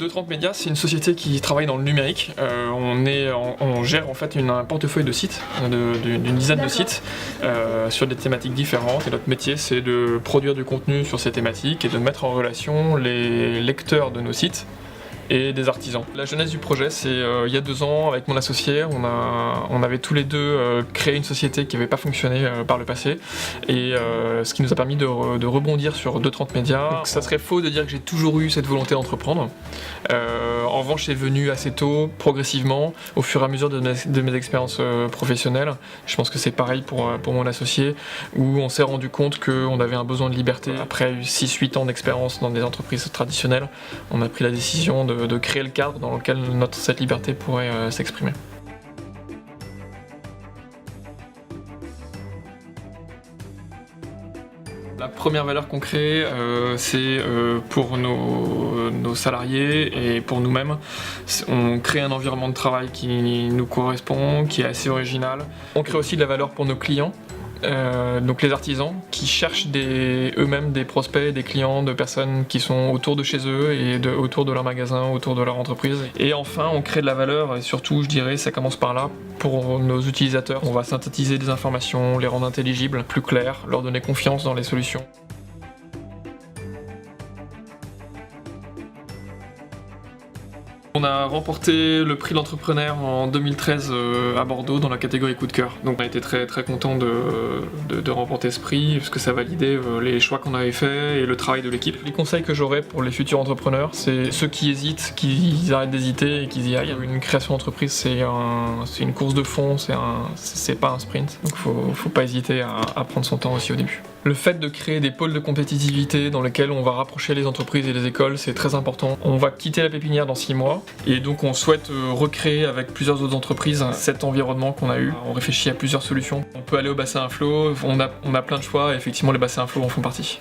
230 Médias, c'est une société qui travaille dans le numérique. On gère en fait un portefeuille de sites, d'une dizaine de sites, sur des thématiques différentes. Et notre métier, c'est de produire du contenu sur ces thématiques et de mettre en relation les lecteurs de nos sites et des artisans. La genèse du projet, c'est il y a 2 ans, avec mon associé, on avait tous les deux créé une société qui n'avait pas fonctionné par le passé, et ce qui nous a permis de rebondir sur 230 Médias. Donc, ça serait faux de dire que j'ai toujours eu cette volonté d'entreprendre. En revanche, c'est venu assez tôt, progressivement, au fur et à mesure de mes expériences professionnelles. Je pense que c'est pareil pour mon associé, où on s'est rendu compte qu'on avait un besoin de liberté. Après 6-8 ans d'expérience dans des entreprises traditionnelles, on a pris la décision de créer le cadre dans lequel cette liberté pourrait s'exprimer. La première valeur qu'on crée, c'est pour nos salariés et pour nous-mêmes. On crée un environnement de travail qui nous correspond, qui est assez original. On crée aussi de la valeur pour nos clients. Donc les artisans qui cherchent eux-mêmes des prospects, des clients, de personnes qui sont autour de chez eux et autour de leur magasin, autour de leur entreprise. Et enfin, on crée de la valeur, et surtout, je dirais, ça commence par là, pour nos utilisateurs. On va synthétiser des informations, les rendre intelligibles, plus claires, leur donner confiance dans les solutions. On a remporté le prix de l'entrepreneur en 2013 à Bordeaux dans la catégorie coup de cœur. Donc on a été très content de remporter ce prix parce que ça validait les choix qu'on avait faits et le travail de l'équipe. Les conseils que j'aurais pour les futurs entrepreneurs, c'est ceux qui hésitent, qu'ils arrêtent d'hésiter et qu'ils y aillent. Une création d'entreprise, c'est une course de fond, c'est pas un sprint. Donc faut pas hésiter à prendre son temps aussi au début. Le fait de créer des pôles de compétitivité dans lesquels on va rapprocher les entreprises et les écoles, c'est très important. On va quitter la pépinière dans 6 mois et donc on souhaite recréer avec plusieurs autres entreprises cet environnement qu'on a eu. On réfléchit à plusieurs solutions. On peut aller au bassin à flot, on a plein de choix et effectivement les bassins à flot en font partie.